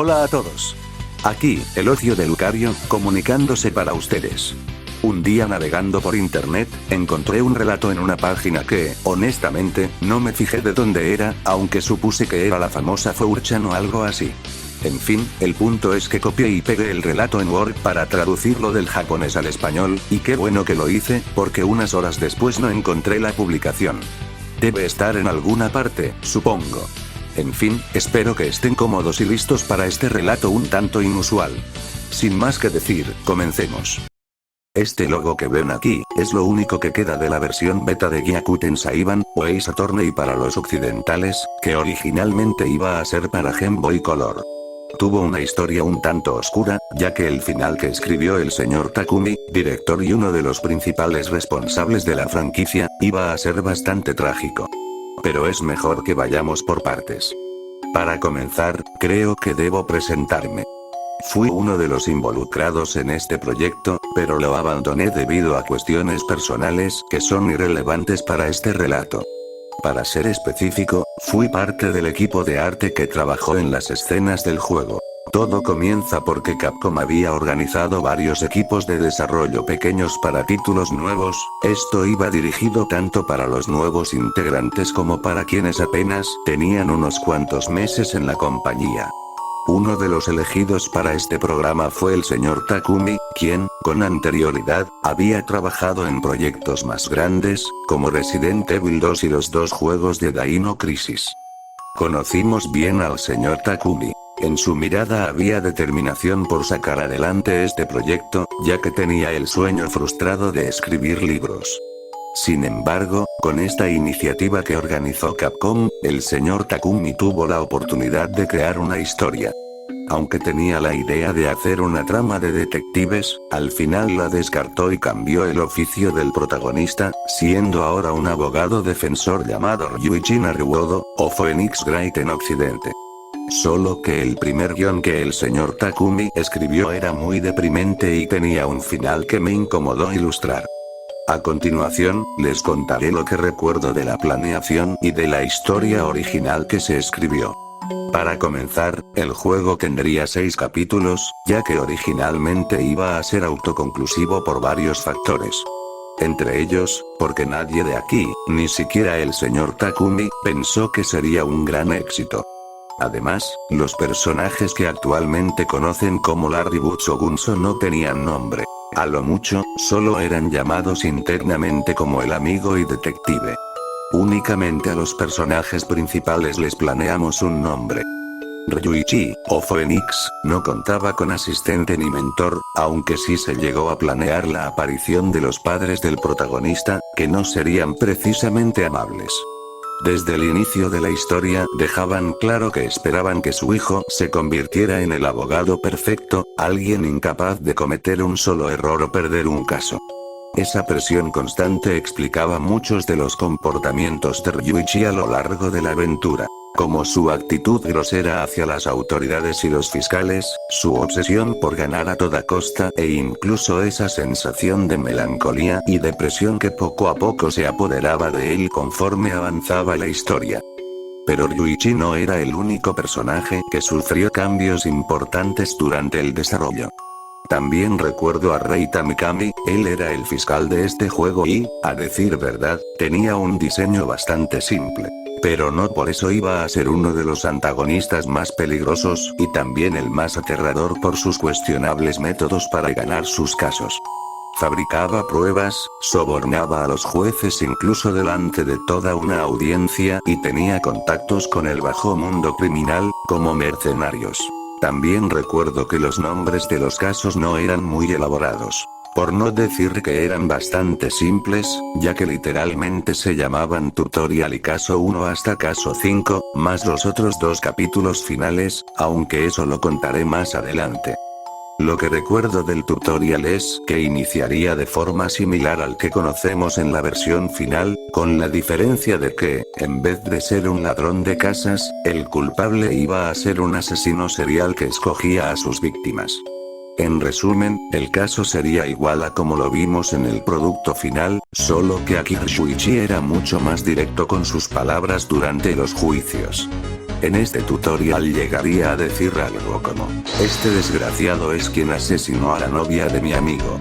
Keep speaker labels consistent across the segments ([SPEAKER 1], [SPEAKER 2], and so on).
[SPEAKER 1] Hola a todos. Aquí, el ocio de Lucario, comunicándose para ustedes. Un día navegando por internet, encontré un relato en una página que, honestamente, no me fijé de dónde era, aunque supuse que era la famosa 4chan o algo así. En fin, el punto es que copié y pegué el relato en Word para traducirlo del japonés al español, y qué bueno que lo hice, porque unas horas después no encontré la publicación. Debe estar en alguna parte, supongo. En fin, espero que estén cómodos y listos para este relato un tanto inusual. Sin más que decir, comencemos. Este logo que ven aquí, es lo único que queda de la versión beta de Gyakuten Saiban, o Ace Attorney para los occidentales, que originalmente iba a ser para Game Boy Color. Tuvo una historia un tanto oscura, ya que el final que escribió el señor Takumi, director y uno de los principales responsables de la franquicia, iba a ser bastante trágico. Pero es mejor que vayamos por partes. Para comenzar, creo que debo presentarme. Fui uno de los involucrados en este proyecto, pero lo abandoné debido a cuestiones personales que son irrelevantes para este relato. Para ser específico, fui parte del equipo de arte que trabajó en las escenas del juego. Todo comienza porque Capcom había organizado varios equipos de desarrollo pequeños para títulos nuevos, esto iba dirigido tanto para los nuevos integrantes como para quienes apenas tenían unos cuantos meses en la compañía. Uno de los elegidos para este programa fue el señor Takumi, quien, con anterioridad, había trabajado en proyectos más grandes, como Resident Evil 2 y los dos juegos de Dino Crisis. Conocimos bien al señor Takumi. En su mirada había determinación por sacar adelante este proyecto, ya que tenía el sueño frustrado de escribir libros. Sin embargo, con esta iniciativa que organizó Capcom, el señor Takumi tuvo la oportunidad de crear una historia. Aunque tenía la idea de hacer una trama de detectives, al final la descartó y cambió el oficio del protagonista, siendo ahora un abogado defensor llamado Ryuichi Naruodo, o Phoenix Wright en Occidente. Solo que el primer guión que el señor Takumi escribió era muy deprimente y tenía un final que me incomodó ilustrar. A continuación, les contaré lo que recuerdo de la planeación y de la historia original que se escribió. Para comenzar, el juego tendría 6 capítulos, ya que originalmente iba a ser autoconclusivo por varios factores. Entre ellos, porque nadie de aquí, ni siquiera el señor Takumi, pensó que sería un gran éxito. Además, los personajes que actualmente conocen como Larry Butch o Gunso no tenían nombre. A lo mucho, solo eran llamados internamente como el amigo y detective. Únicamente a los personajes principales les planeamos un nombre. Ryuichi, o Phoenix, no contaba con asistente ni mentor, aunque sí se llegó a planear la aparición de los padres del protagonista, que no serían precisamente amables. Desde el inicio de la historia dejaban claro que esperaban que su hijo se convirtiera en el abogado perfecto, alguien incapaz de cometer un solo error o perder un caso. Esa presión constante explicaba muchos de los comportamientos de Ryuichi a lo largo de la aventura, como su actitud grosera hacia las autoridades y los fiscales, su obsesión por ganar a toda costa e incluso esa sensación de melancolía y depresión que poco a poco se apoderaba de él conforme avanzaba la historia. Pero Ryuichi no era el único personaje que sufrió cambios importantes durante el desarrollo. También recuerdo a Reita Mikami, él era el fiscal de este juego y, a decir verdad, tenía un diseño bastante simple. Pero no por eso iba a ser uno de los antagonistas más peligrosos y también el más aterrador por sus cuestionables métodos para ganar sus casos. Fabricaba pruebas, sobornaba a los jueces incluso delante de toda una audiencia y tenía contactos con el bajo mundo criminal, como mercenarios. También recuerdo que los nombres de los casos no eran muy elaborados. Por no decir que eran bastante simples, ya que literalmente se llamaban Tutorial y Caso 1 hasta Caso 5, más los otros 2 capítulos finales, aunque eso lo contaré más adelante. Lo que recuerdo del tutorial es que iniciaría de forma similar al que conocemos en la versión final, con la diferencia de que, en vez de ser un ladrón de casas, el culpable iba a ser un asesino serial que escogía a sus víctimas. En resumen, el caso sería igual a como lo vimos en el producto final, solo que aquí Ryuichi era mucho más directo con sus palabras durante los juicios. En este tutorial llegaría a decir algo como: este desgraciado es quien asesinó a la novia de mi amigo.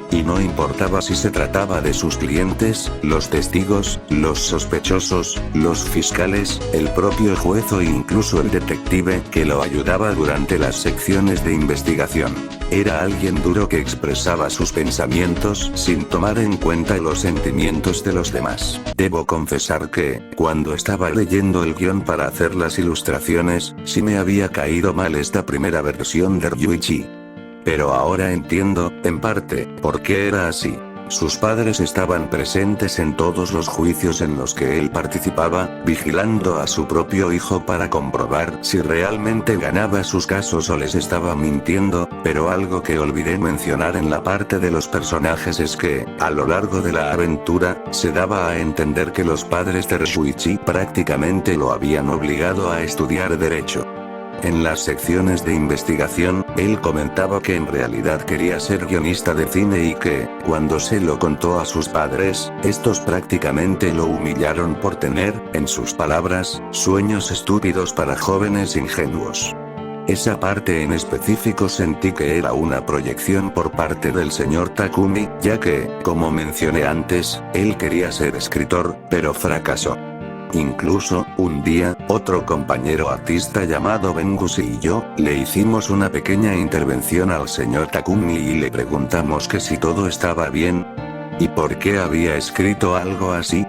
[SPEAKER 1] Y no importaba si se trataba de sus clientes, los testigos, los sospechosos, los fiscales, el propio juez o incluso el detective que lo ayudaba durante las secciones de investigación. Era alguien duro que expresaba sus pensamientos sin tomar en cuenta los sentimientos de los demás. Debo confesar que, cuando estaba leyendo el guión para hacer las ilustraciones, sí me había caído mal esta primera versión de Ryuichi. Pero ahora entiendo, en parte, por qué era así. Sus padres estaban presentes en todos los juicios en los que él participaba, vigilando a su propio hijo para comprobar si realmente ganaba sus casos o les estaba mintiendo, pero algo que olvidé mencionar en la parte de los personajes es que, a lo largo de la aventura, se daba a entender que los padres de Ryuichi prácticamente lo habían obligado a estudiar derecho. En las secciones de investigación, él comentaba que en realidad quería ser guionista de cine y que, cuando se lo contó a sus padres, estos prácticamente lo humillaron por tener, en sus palabras, sueños estúpidos para jóvenes ingenuos. Esa parte en específico sentí que era una proyección por parte del señor Takumi, ya que, como mencioné antes, él quería ser escritor, pero fracasó. Incluso, un día, otro compañero artista llamado Bengusi y yo, le hicimos una pequeña intervención al señor Takumi y le preguntamos que si todo estaba bien, y por qué había escrito algo así.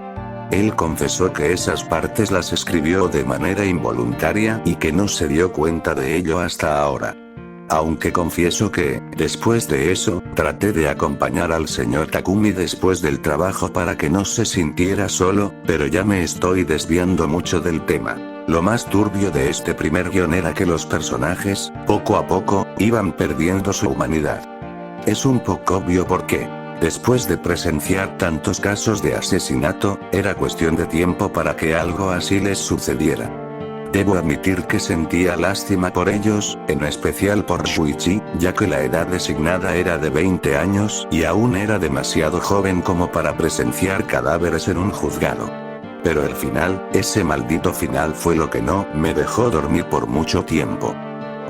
[SPEAKER 1] Él confesó que esas partes las escribió de manera involuntaria y que no se dio cuenta de ello hasta ahora. Aunque confieso que, después de eso, traté de acompañar al señor Takumi después del trabajo para que no se sintiera solo, pero ya me estoy desviando mucho del tema. Lo más turbio de este primer guión era que los personajes, poco a poco, iban perdiendo su humanidad. Es un poco obvio porque, después de presenciar tantos casos de asesinato, era cuestión de tiempo para que algo así les sucediera. Debo admitir que sentía lástima por ellos, en especial por Shuichi, ya que la edad designada era de 20 años y aún era demasiado joven como para presenciar cadáveres en un juzgado. Pero el final, ese maldito final fue lo que no me dejó dormir por mucho tiempo.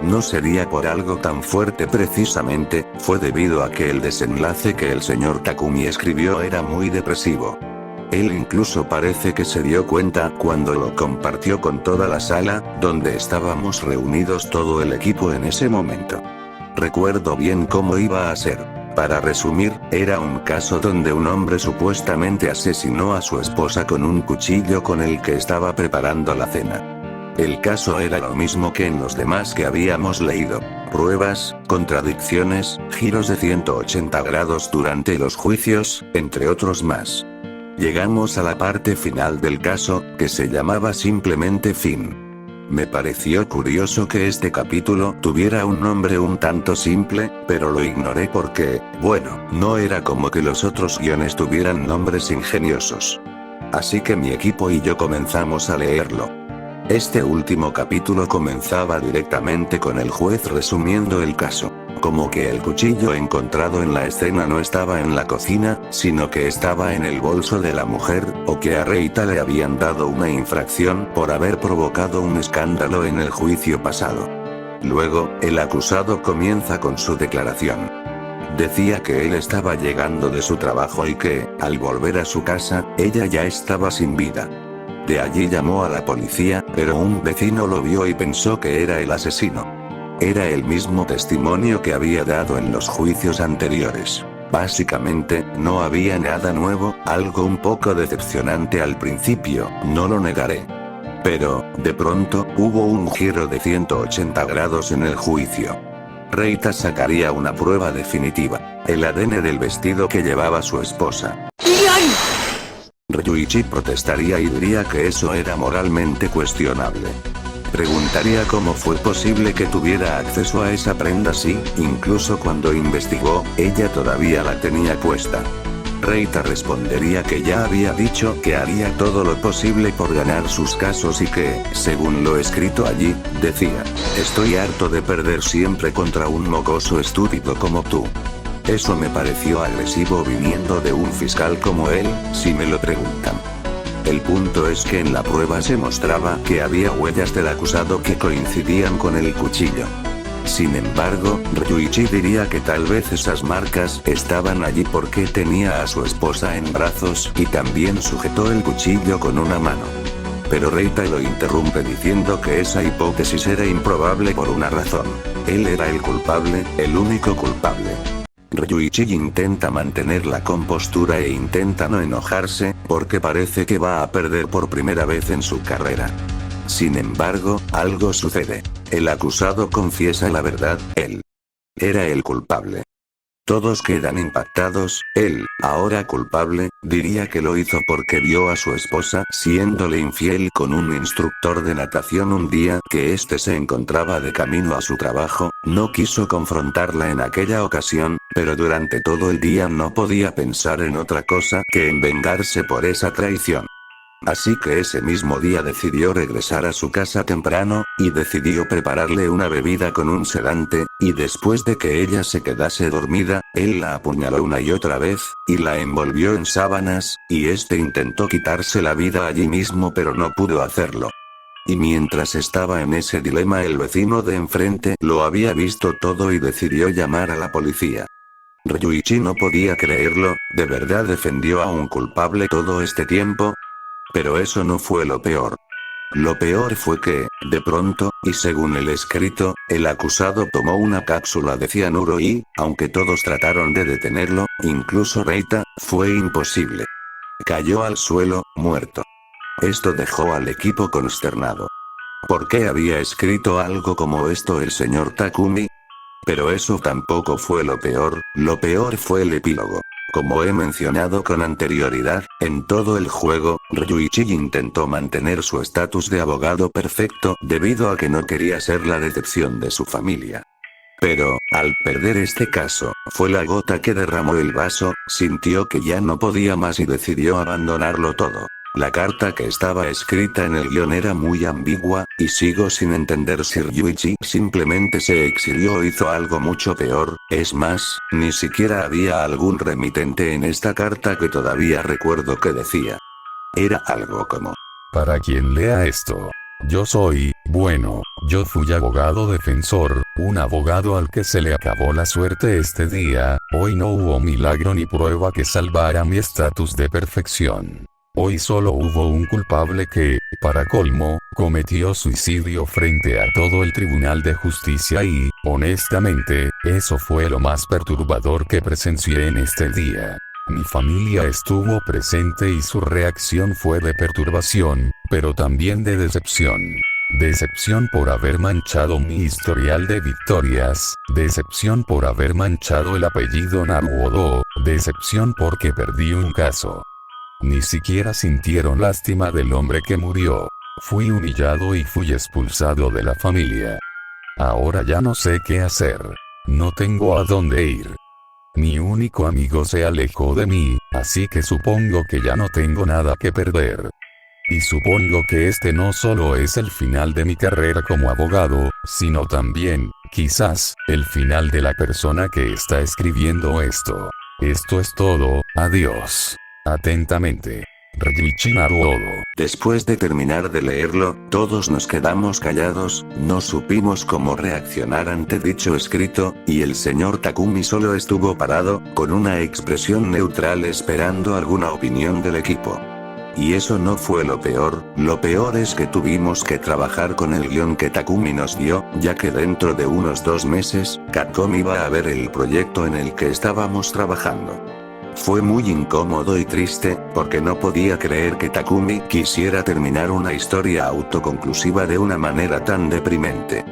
[SPEAKER 1] No sería por algo tan fuerte precisamente, fue debido a que el desenlace que el señor Takumi escribió era muy depresivo. Él incluso parece que se dio cuenta cuando lo compartió con toda la sala, donde estábamos reunidos todo el equipo en ese momento. Recuerdo bien cómo iba a ser. Para resumir, era un caso donde un hombre supuestamente asesinó a su esposa con un cuchillo con el que estaba preparando la cena. El caso era lo mismo que en los demás que habíamos leído. Pruebas, contradicciones, giros de 180 grados durante los juicios, entre otros más. Llegamos a la parte final del caso, que se llamaba simplemente Fin. Me pareció curioso que este capítulo tuviera un nombre un tanto simple, pero lo ignoré porque, bueno, no era como que los otros guiones tuvieran nombres ingeniosos. Así que mi equipo y yo comenzamos a leerlo. Este último capítulo comenzaba directamente con el juez resumiendo el caso. Como que el cuchillo encontrado en la escena no estaba en la cocina, sino que estaba en el bolso de la mujer, o que a Reita le habían dado una infracción por haber provocado un escándalo en el juicio pasado. Luego, el acusado comienza con su declaración. Decía que él estaba llegando de su trabajo y que, al volver a su casa, ella ya estaba sin vida. De allí llamó a la policía, pero un vecino lo vio y pensó que era el asesino. Era el mismo testimonio que había dado en los juicios anteriores. Básicamente, no había nada nuevo, algo un poco decepcionante al principio, no lo negaré. Pero, de pronto, hubo un giro de 180 grados en el juicio. Reita sacaría una prueba definitiva, el ADN del vestido que llevaba su esposa. Ryuichi protestaría y diría que eso era moralmente cuestionable. Preguntaría cómo fue posible que tuviera acceso a esa prenda si, incluso cuando investigó, ella todavía la tenía puesta. Reita respondería que ya había dicho que haría todo lo posible por ganar sus casos y que, según lo escrito allí, decía: estoy harto de perder siempre contra un mocoso estúpido como tú. Eso me pareció agresivo viniendo de un fiscal como él, si me lo preguntan. El punto es que en la prueba se mostraba que había huellas del acusado que coincidían con el cuchillo. Sin embargo, Ryuichi diría que tal vez esas marcas estaban allí porque tenía a su esposa en brazos y también sujetó el cuchillo con una mano. Pero Reita lo interrumpe diciendo que esa hipótesis era improbable por una razón. Él era el culpable, el único culpable. Ryuichi intenta mantener la compostura e intenta no enojarse, porque parece que va a perder por primera vez en su carrera. Sin embargo, algo sucede. El acusado confiesa la verdad, él era el culpable. Todos quedan impactados. Él, ahora culpable, diría que lo hizo porque vio a su esposa siéndole infiel con un instructor de natación un día que éste se encontraba de camino a su trabajo. No quiso confrontarla en aquella ocasión, pero durante todo el día no podía pensar en otra cosa que en vengarse por esa traición. Así que ese mismo día decidió regresar a su casa temprano, y decidió prepararle una bebida con un sedante, y después de que ella se quedase dormida, él la apuñaló una y otra vez, y la envolvió en sábanas, y este intentó quitarse la vida allí mismo pero no pudo hacerlo. Y mientras estaba en ese dilema el vecino de enfrente lo había visto todo y decidió llamar a la policía. Ryuichi no podía creerlo, ¿de verdad defendió a un culpable todo este tiempo? Pero eso no fue lo peor. Lo peor fue que, de pronto, y según el escrito, el acusado tomó una cápsula de cianuro y, aunque todos trataron de detenerlo, incluso Reita, fue imposible. Cayó al suelo, muerto. Esto dejó al equipo consternado. ¿Por qué había escrito algo como esto el señor Takumi? Pero eso tampoco fue lo peor fue el epílogo. Como he mencionado con anterioridad, en todo el juego, Ryuichi intentó mantener su estatus de abogado perfecto debido a que no quería ser la decepción de su familia. Pero, al perder este caso, fue la gota que derramó el vaso, sintió que ya no podía más y decidió abandonarlo todo. La carta que estaba escrita en el guión era muy ambigua, y sigo sin entender si Ryuichi simplemente se exilió o hizo algo mucho peor. Es más, ni siquiera había algún remitente en esta carta que todavía recuerdo que decía. Era algo como:
[SPEAKER 2] para quien lea esto. Yo fui abogado defensor, un abogado al que se le acabó la suerte este día. Hoy no hubo milagro ni prueba que salvara mi estatus de perfección. Hoy solo hubo un culpable que, para colmo, cometió suicidio frente a todo el Tribunal de Justicia y, honestamente, eso fue lo más perturbador que presencié en este día. Mi familia estuvo presente y su reacción fue de perturbación, pero también de decepción. Decepción por haber manchado mi historial de victorias, decepción por haber manchado el apellido Naruhodo, decepción porque perdí un caso. Ni siquiera sintieron lástima del hombre que murió. Fui humillado y fui expulsado de la familia. Ahora ya no sé qué hacer. No tengo a dónde ir. Mi único amigo se alejó de mí, así que supongo que ya no tengo nada que perder. Y supongo que este no solo es el final de mi carrera como abogado, sino también, quizás, el final de la persona que está escribiendo esto. Esto es todo, adiós. Atentamente, Ryuichi Naruhodo.
[SPEAKER 1] Después de terminar de leerlo, todos nos quedamos callados, no supimos cómo reaccionar ante dicho escrito, y el señor Takumi solo estuvo parado, con una expresión neutral esperando alguna opinión del equipo. Y eso no fue lo peor es que tuvimos que trabajar con el guión que Takumi nos dio, ya que dentro de unos 2 meses, Capcom iba a ver el proyecto en el que estábamos trabajando. Fue muy incómodo y triste, porque no podía creer que Takumi quisiera terminar una historia autoconclusiva de una manera tan deprimente.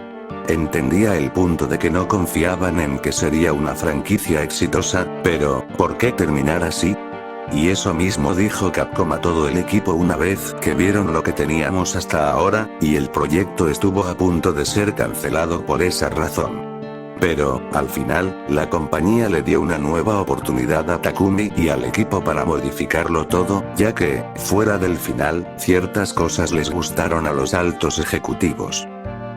[SPEAKER 1] Entendía el punto de que no confiaban en que sería una franquicia exitosa, pero, ¿por qué terminar así? Y eso mismo dijo Capcom a todo el equipo una vez que vieron lo que teníamos hasta ahora, y el proyecto estuvo a punto de ser cancelado por esa razón. Pero, al final, la compañía le dio una nueva oportunidad a Takumi y al equipo para modificarlo todo, ya que, fuera del final, ciertas cosas les gustaron a los altos ejecutivos.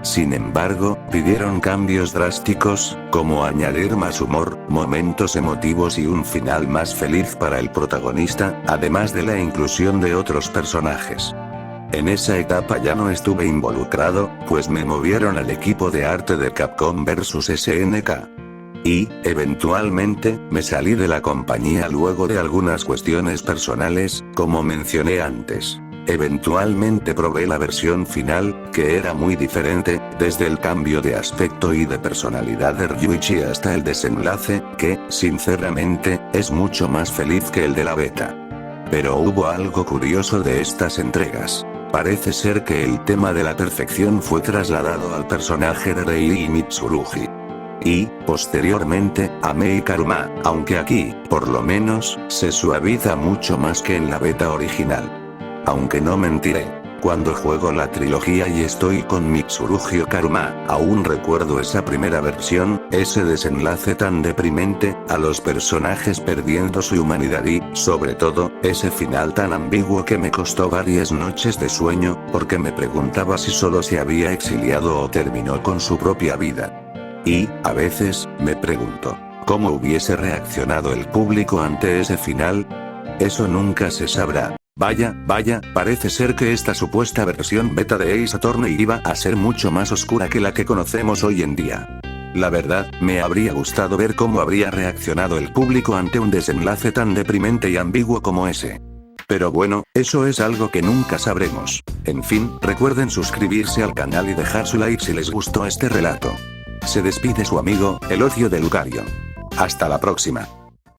[SPEAKER 1] Sin embargo, pidieron cambios drásticos, como añadir más humor, momentos emotivos y un final más feliz para el protagonista, además de la inclusión de otros personajes. En esa etapa ya no estuve involucrado, pues me movieron al equipo de arte de Capcom vs SNK. Y, eventualmente, me salí de la compañía luego de algunas cuestiones personales, como mencioné antes. Eventualmente probé la versión final, que era muy diferente, desde el cambio de aspecto y de personalidad de Ryuichi hasta el desenlace, que, sinceramente, es mucho más feliz que el de la beta. Pero hubo algo curioso de estas entregas. Parece ser que el tema de la perfección fue trasladado al personaje de Rei Mitsurugi. Y, posteriormente, a Mei Karuma, aunque aquí, por lo menos, se suaviza mucho más que en la beta original. Aunque no mentiré, cuando juego la trilogía y estoy con Mitsurugi Karuma, aún recuerdo esa primera versión, ese desenlace tan deprimente, a los personajes perdiendo su humanidad y, sobre todo, ese final tan ambiguo que me costó varias noches de sueño, porque me preguntaba si solo se había exiliado o terminó con su propia vida. Y, a veces, me pregunto, ¿cómo hubiese reaccionado el público ante ese final? Eso nunca se sabrá. Vaya, parece ser que esta supuesta versión beta de Ace Attorney iba a ser mucho más oscura que la que conocemos hoy en día. La verdad, me habría gustado ver cómo habría reaccionado el público ante un desenlace tan deprimente y ambiguo como ese. Pero bueno, eso es algo que nunca sabremos. En fin, recuerden suscribirse al canal y dejar su like si les gustó este relato. Se despide su amigo, el ocio de Lucario. Hasta la próxima.